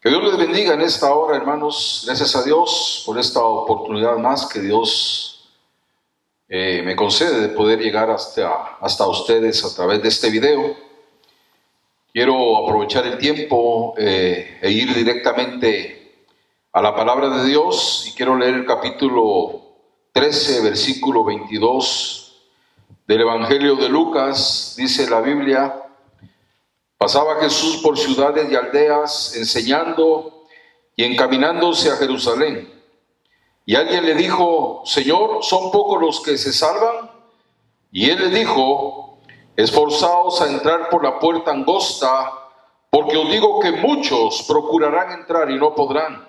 Que Dios les bendiga en esta hora, hermanos. Gracias a Dios por esta oportunidad más que Dios me concede de poder llegar hasta ustedes a través de este video. Quiero aprovechar el tiempo e ir directamente a la palabra de Dios y quiero leer el capítulo 13, versículo 22 del Evangelio de Lucas. Dice la Biblia: pasaba Jesús por ciudades y aldeas enseñando y encaminándose a Jerusalén. Y alguien le dijo: Señor, ¿son pocos los que se salvan? Y él le dijo: esforzaos a entrar por la puerta angosta, porque os digo que muchos procurarán entrar y no podrán.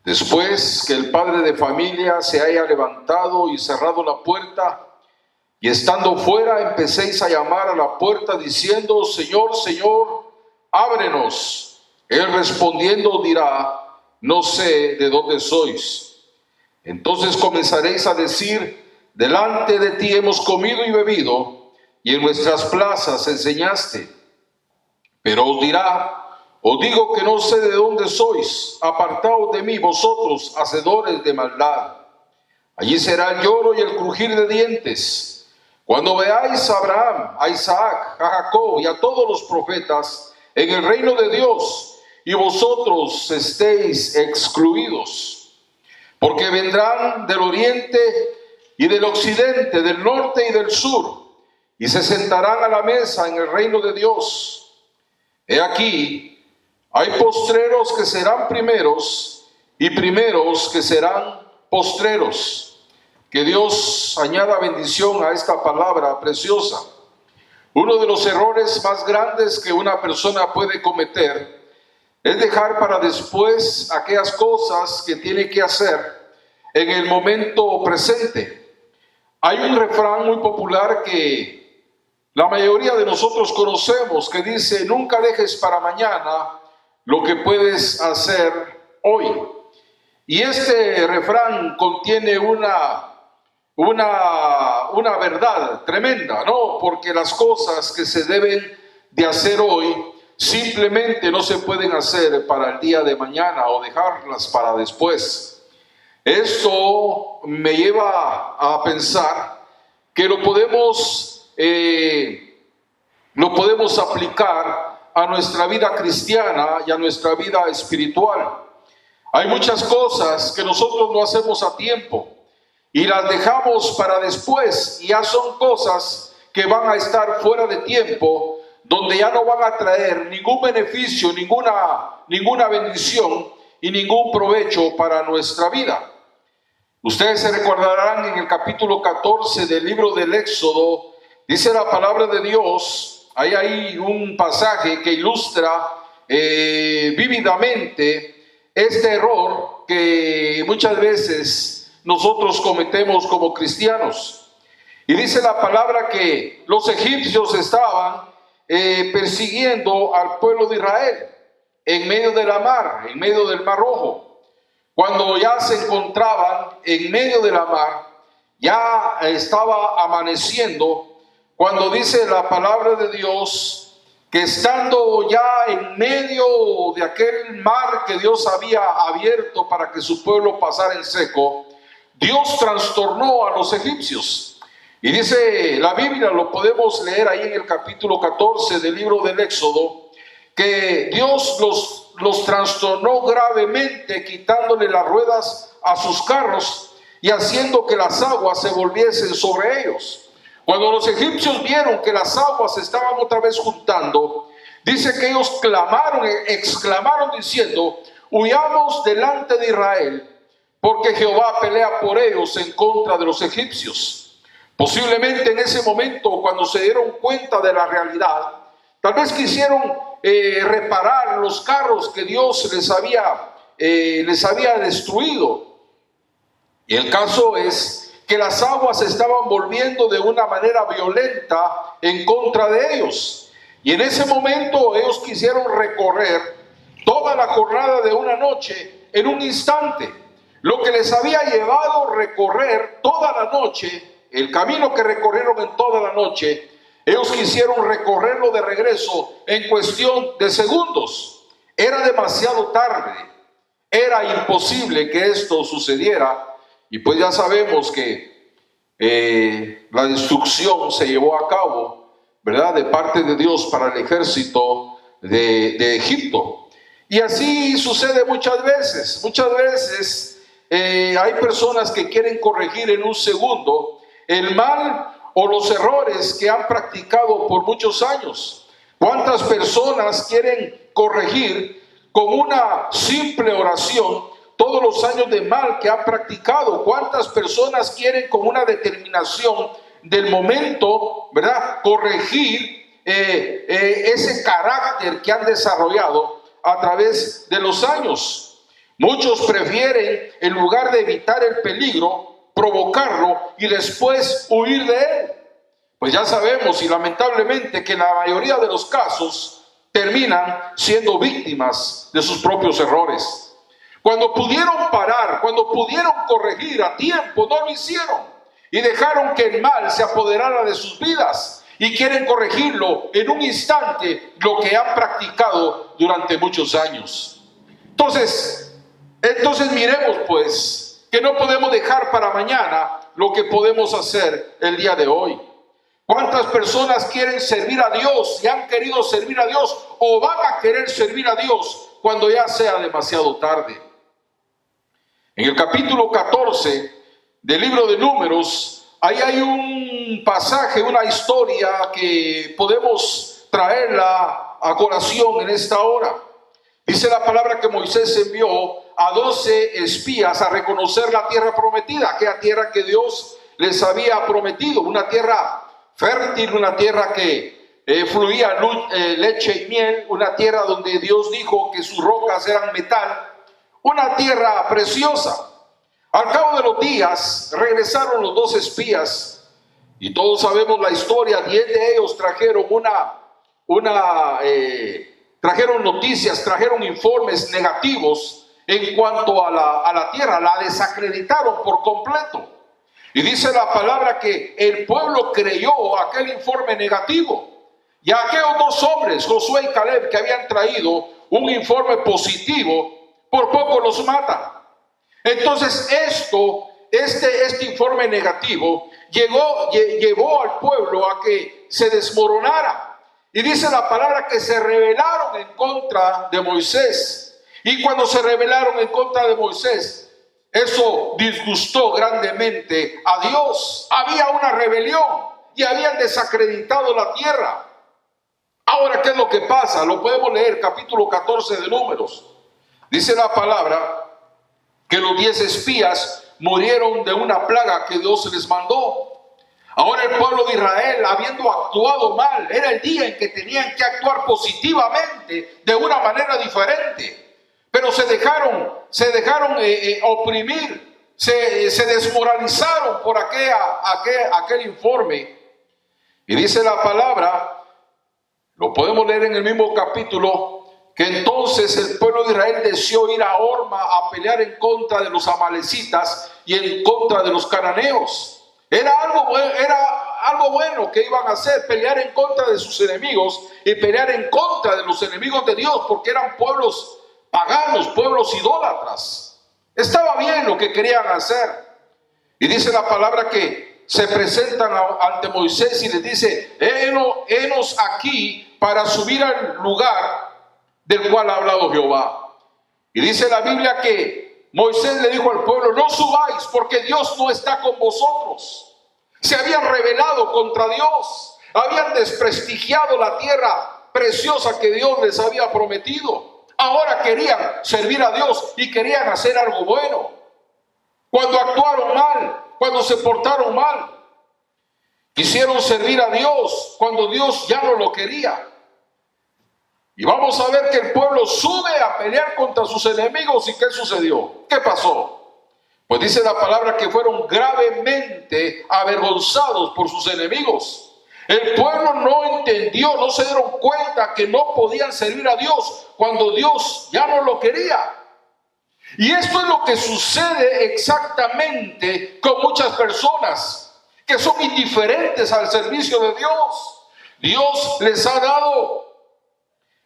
Después que el padre de familia se haya levantado y cerrado la puerta, y estando fuera empecéis a llamar a la puerta diciendo: Señor, Señor, ábrenos. Él respondiendo dirá: no sé de dónde sois. Entonces comenzaréis a decir: delante de ti hemos comido y bebido, y en nuestras plazas enseñaste. Pero os dirá: os digo que no sé de dónde sois, apartaos de mí vosotros, hacedores de maldad. Allí será el lloro y el crujir de dientes, cuando veáis a Abraham, a Isaac, a Jacob y a todos los profetas en el reino de Dios, y vosotros estéis excluidos. Porque vendrán del oriente y del occidente, del norte y del sur, y se sentarán a la mesa en el reino de Dios. He aquí, hay postreros que serán primeros, y primeros que serán postreros. Que Dios añada bendición a esta palabra preciosa. Uno de los errores más grandes que una persona puede cometer es dejar para después aquellas cosas que tiene que hacer en el momento presente. Hay un refrán muy popular que la mayoría de nosotros conocemos que dice: nunca dejes para mañana lo que puedes hacer hoy. Y este refrán contiene una verdad tremenda, ¿no? Porque las cosas que se deben de hacer hoy simplemente no se pueden hacer para el día de mañana o dejarlas para después. Esto me lleva a pensar que lo podemos aplicar a nuestra vida cristiana y a nuestra vida espiritual. Hay muchas cosas que nosotros no hacemos a tiempo y las dejamos para después, y ya son cosas que van a estar fuera de tiempo, donde ya no van a traer ningún beneficio, ninguna bendición y ningún provecho para nuestra vida. Ustedes se recordarán en el capítulo 14 del libro del Éxodo, dice la palabra de Dios, hay un pasaje que ilustra vívidamente este error que muchas veces nosotros cometemos como cristianos. Y dice la palabra que los egipcios estaban persiguiendo al pueblo de Israel en medio de la mar, en medio del Mar Rojo. Cuando ya se encontraban en medio de la mar, ya estaba amaneciendo, cuando dice la palabra de Dios que estando ya en medio de aquel mar que Dios había abierto para que su pueblo pasara en seco, Dios trastornó a los egipcios. Y dice la Biblia, lo podemos leer ahí en el capítulo 14 del libro del Éxodo, que Dios los trastornó gravemente, quitándole las ruedas a sus carros y haciendo que las aguas se volviesen sobre ellos. Cuando los egipcios vieron que las aguas se estaban otra vez juntando, dice que ellos exclamaron diciendo: huyamos delante de Israel, porque Jehová pelea por ellos en contra de los egipcios. Posiblemente en ese momento, cuando se dieron cuenta de la realidad, tal vez quisieron reparar los carros que Dios les había destruido. Y el caso es que las aguas se estaban volviendo de una manera violenta en contra de ellos. Y en ese momento ellos quisieron recorrer toda la jornada de una noche en un instante. Lo que les había llevado a recorrer toda la noche, el camino que recorrieron en toda la noche, ellos quisieron recorrerlo de regreso en cuestión de segundos. Era demasiado tarde, era imposible que esto sucediera, y pues ya sabemos que la destrucción se llevó a cabo, ¿verdad?, de parte de Dios para el ejército de Egipto. Y así sucede muchas veces. Hay personas que quieren corregir en un segundo el mal o los errores que han practicado por muchos años. ¿Cuántas personas quieren corregir con una simple oración todos los años de mal que han practicado? ¿Cuántas personas quieren con una determinación del momento, ¿verdad?, corregir ese carácter que han desarrollado a través de los años? Muchos prefieren, en lugar de evitar el peligro, provocarlo y después huir de él. Pues ya sabemos, y lamentablemente, que en la mayoría de los casos terminan siendo víctimas de sus propios errores. Cuando pudieron parar, cuando pudieron corregir a tiempo, no lo hicieron y dejaron que el mal se apoderara de sus vidas, y quieren corregirlo en un instante, lo que han practicado durante muchos años. Entonces miremos pues que no podemos dejar para mañana lo que podemos hacer el día de hoy. ¿Cuántas personas quieren servir a Dios y han querido servir a Dios o van a querer servir a Dios cuando ya sea demasiado tarde? En el capítulo 14 del libro de Números, ahí hay un pasaje, una historia que podemos traerla a colación en esta hora. Dice la palabra que Moisés envió a 12 espías a reconocer la tierra prometida, aquella tierra que Dios les había prometido, una tierra fértil, una tierra que fluía leche y miel, una tierra donde Dios dijo que sus rocas eran metal, una tierra preciosa. Al cabo de los días regresaron los 12 espías y todos sabemos la historia. 10 de ellos trajeron trajeron noticias, trajeron informes negativos en cuanto a la tierra, la desacreditaron por completo. Y dice la palabra que el pueblo creyó aquel informe negativo. Y aquellos 2 hombres, Josué y Caleb, que habían traído un informe positivo, por poco los matan. Entonces este informe negativo llevó al pueblo a que se desmoronara. Y dice la palabra que se rebelaron en contra de Moisés. Y cuando se rebelaron en contra de Moisés, eso disgustó grandemente a Dios. Había una rebelión y habían desacreditado la tierra. Ahora, ¿qué es lo que pasa? Lo podemos leer, capítulo 14 de Números. Dice la palabra que los 10 espías murieron de una plaga que Dios les mandó. Ahora el pueblo de Israel, habiendo actuado mal, era el día en que tenían que actuar positivamente, de una manera diferente. Pero se dejaron oprimir, se desmoralizaron por aquel informe. Y dice la palabra, lo podemos leer en el mismo capítulo, que entonces el pueblo de Israel deseó ir a Horma a pelear en contra de los amalecitas y en contra de los cananeos. Era algo bueno que iban a hacer, pelear en contra de sus enemigos y pelear en contra de los enemigos de Dios, porque eran pueblos paganos, pueblos idólatras. Estaba bien lo que querían hacer. Y dice la palabra que se presentan ante Moisés y les dice: henos aquí para subir al lugar del cual ha hablado Jehová. Y dice la Biblia que Moisés le dijo al pueblo: no subáis, porque Dios no está con vosotros. Se habían rebelado contra Dios, habían desprestigiado la tierra preciosa que Dios les había prometido. Ahora querían servir a Dios y querían hacer algo bueno. Cuando actuaron mal, cuando se portaron mal, quisieron servir a Dios cuando Dios ya no lo quería. Y vamos a ver que el pueblo sube a pelear contra sus enemigos. ¿Y qué sucedió? ¿Qué pasó? Pues dice la palabra que fueron gravemente avergonzados por sus enemigos. El pueblo no entendió, no se dieron cuenta que no podían servir a Dios cuando Dios ya no lo quería. Y esto es lo que sucede exactamente con muchas personas que son indiferentes al servicio de Dios. Dios les ha dado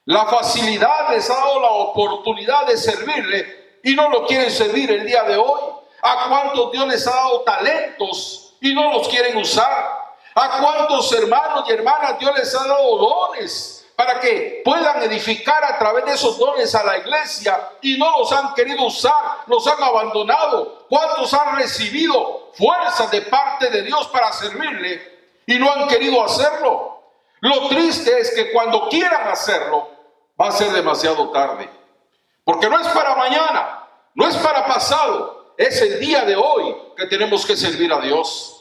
La facilidad les ha dado la oportunidad de servirle y no lo quieren servir el día de hoy. ¿A cuántos Dios les ha dado talentos y no los quieren usar? ¿A cuántos hermanos y hermanas Dios les ha dado dones para que puedan edificar a través de esos dones a la iglesia y no los han querido usar, los han abandonado? ¿Cuántos han recibido fuerzas de parte de Dios para servirle y no han querido hacerlo? Lo triste es que cuando quieran hacerlo, va a ser demasiado tarde. Porque no es para mañana, no es para pasado, es el día de hoy que tenemos que servir a Dios.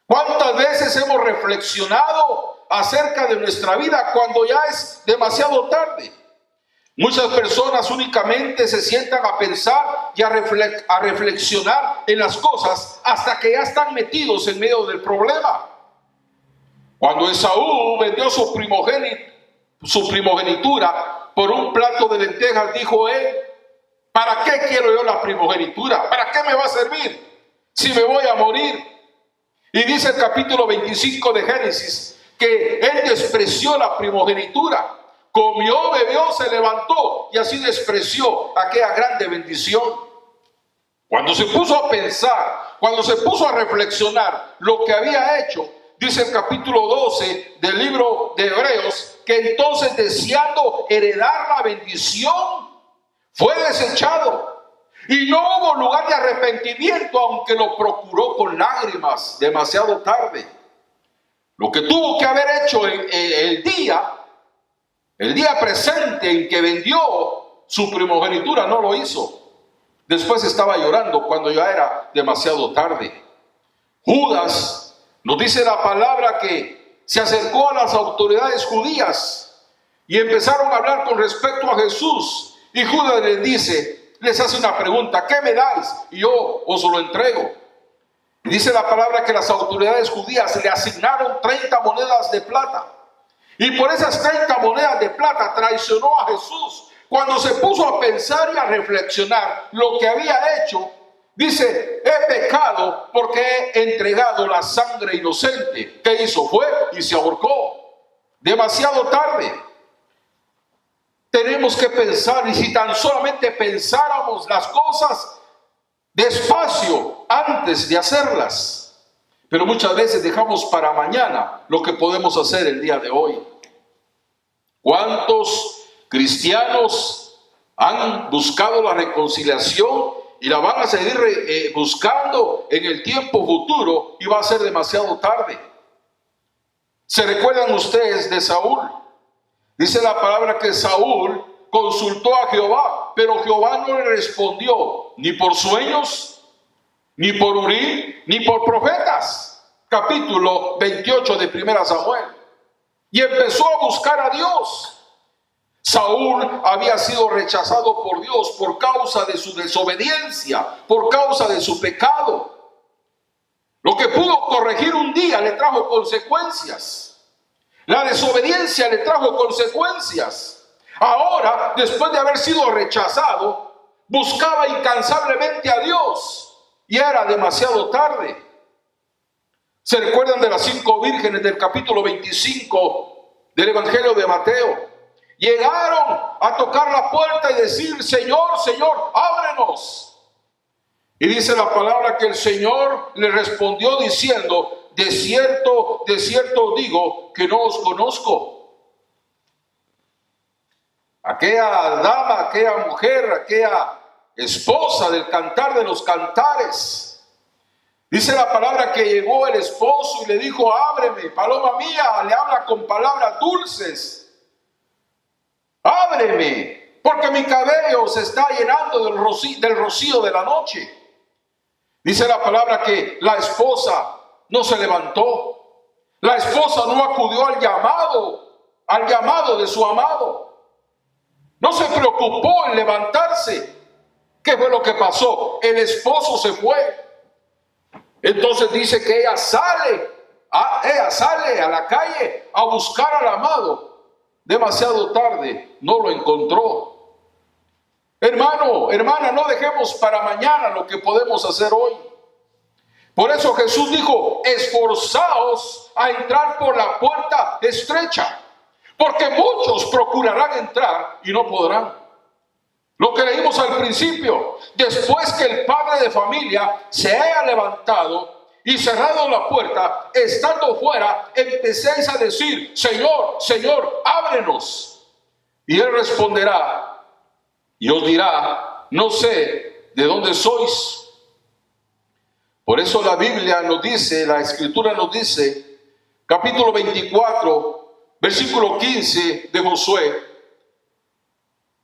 ¿Cuántas veces hemos reflexionado acerca de nuestra vida cuando ya es demasiado tarde? Muchas personas únicamente se sientan a pensar y a reflexionar en las cosas hasta que ya están metidos en medio del problema. Cuando Esaú vendió su primogenitura por un plato de lentejas, dijo él: ¿para qué quiero yo la primogenitura? ¿Para qué me va a servir si me voy a morir? Y dice el capítulo 25 de Génesis que él despreció la primogenitura. Comió, bebió, se levantó y así despreció aquella grande bendición. Cuando se puso a pensar, cuando se puso a reflexionar lo que había hecho, dice el capítulo 12 del libro de Hebreos, que entonces, deseando heredar la bendición, fue desechado. Y no hubo lugar de arrepentimiento, aunque lo procuró con lágrimas, demasiado tarde. Lo que tuvo que haber hecho el día presente en que vendió su primogenitura, no lo hizo. Después estaba llorando cuando ya era demasiado tarde. Judas, nos dice la palabra, que se acercó a las autoridades judías y empezaron a hablar con respecto a Jesús. Y Judas les hace una pregunta: ¿qué me dais? Y yo os lo entrego. Y dice la palabra que las autoridades judías le asignaron 30 monedas de plata. Y por esas 30 monedas de plata traicionó a Jesús. Cuando se puso a pensar y a reflexionar lo que había hecho, dice: he pecado porque he entregado la sangre inocente. ¿Qué hizo? Fue y se ahorcó. Demasiado tarde. Tenemos que pensar, y si tan solamente pensáramos las cosas despacio antes de hacerlas. Pero muchas veces dejamos para mañana lo que podemos hacer el día de hoy. ¿Cuántos cristianos han buscado la reconciliación y la van a seguir buscando en el tiempo futuro, y va a ser demasiado tarde? ¿Se recuerdan ustedes de Saúl? Dice la palabra que Saúl consultó a Jehová, pero Jehová no le respondió ni por sueños, ni por Urim, ni por profetas. Capítulo 28 de 1 Samuel. Y empezó a buscar a Dios. Saúl había sido rechazado por Dios por causa de su desobediencia, por causa de su pecado. Lo que pudo corregir un día le trajo consecuencias. La desobediencia le trajo consecuencias. Ahora, después de haber sido rechazado, buscaba incansablemente a Dios y era demasiado tarde. ¿Se recuerdan de las 5 vírgenes del capítulo 25 del Evangelio de Mateo? Llegaron a tocar la puerta y decir: Señor, Señor, ábrenos. Y dice la palabra que el Señor le respondió diciendo: de cierto os digo que no os conozco. Aquella dama, aquella mujer, aquella esposa del Cantar de los Cantares, dice la palabra que llegó el esposo y le dijo: ábreme, paloma mía, le habla con palabras dulces. Ábreme, porque mi cabello se está llenando del rocío de la noche. Dice la palabra que la esposa no se levantó. La esposa no acudió al llamado de su amado. No se preocupó en levantarse. ¿Qué fue lo que pasó? El esposo se fue. Entonces dice que ella sale a la calle a buscar al amado. Demasiado tarde, no lo encontró. Hermano, hermana, no dejemos para mañana lo que podemos hacer hoy. Por eso Jesús dijo: esforzaos a entrar por la puerta estrecha, porque muchos procurarán entrar y no podrán. Lo que leímos al principio, después que el padre de familia se haya levantado y cerrado la puerta, estando fuera, empecéis a decir: Señor, Señor, ábrenos. Y él responderá y os dirá: no sé de dónde sois. Por eso la Biblia nos dice, la Escritura nos dice, capítulo 24, versículo 15 de Josué.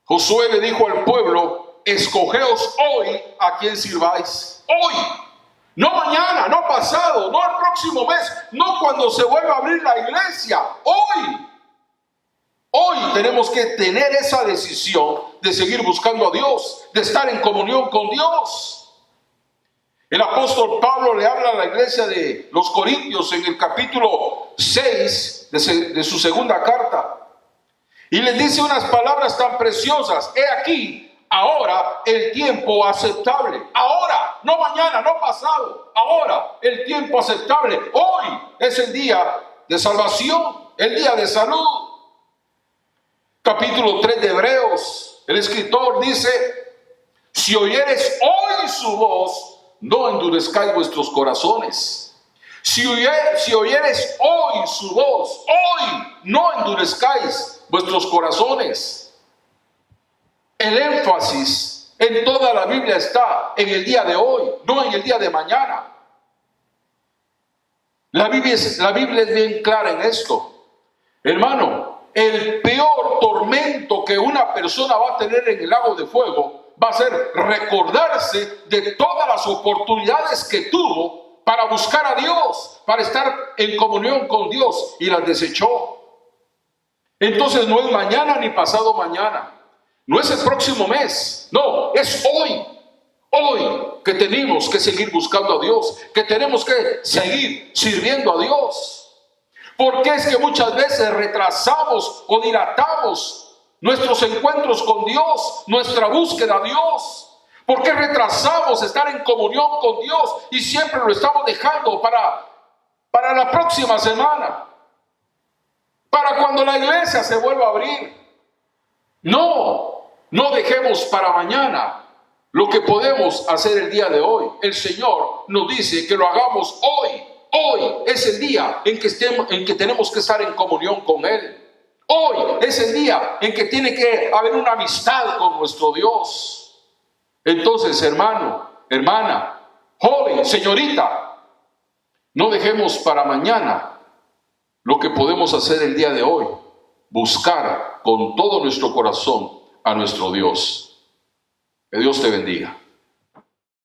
Josué le dijo al pueblo: escogeos hoy a quién sirváis. Hoy, no mañana, no pasado, no el próximo mes, no cuando se vuelva a abrir la iglesia. Hoy tenemos que tener esa decisión de seguir buscando a Dios, de estar en comunión con Dios. El apóstol Pablo le habla a la iglesia de los Corintios en el capítulo 6 de su segunda carta. Y les dice unas palabras tan preciosas: he aquí, ahora el tiempo aceptable. Ahora, no mañana, no pasado. Ahora, el tiempo aceptable. Hoy es el día de salvación, el día de salud. Capítulo 3 de Hebreos, el escritor dice: si oyeres hoy su voz, no endurezcáis vuestros corazones. Si oyeres hoy su voz, hoy no endurezcáis vuestros corazones. El énfasis en toda la Biblia está en el día de hoy, no en el día de mañana. La Biblia es bien clara en esto. Hermano, el peor tormento que una persona va a tener en el lago de fuego va a ser recordarse de todas las oportunidades que tuvo para buscar a Dios, para estar en comunión con Dios, y las desechó. Entonces no es mañana ni pasado mañana, no es el próximo mes, no, es hoy que tenemos que seguir buscando a Dios, que tenemos que seguir sirviendo a Dios. Porque es que muchas veces retrasamos o dilatamos nuestros encuentros con Dios, nuestra búsqueda a Dios. ¿Por qué retrasamos estar en comunión con Dios y siempre lo estamos dejando para la próxima semana? Para cuando la iglesia se vuelva a abrir. No dejemos para mañana lo que podemos hacer el día de hoy. El Señor nos dice que lo hagamos hoy. Hoy es el día en que tenemos que estar en comunión con Él. Hoy es el día en que tiene que haber una amistad con nuestro Dios. Entonces, hermano, hermana, joven, señorita, no dejemos para mañana lo que podemos hacer el día de hoy: buscar con todo nuestro corazón a nuestro Dios. Que Dios te bendiga.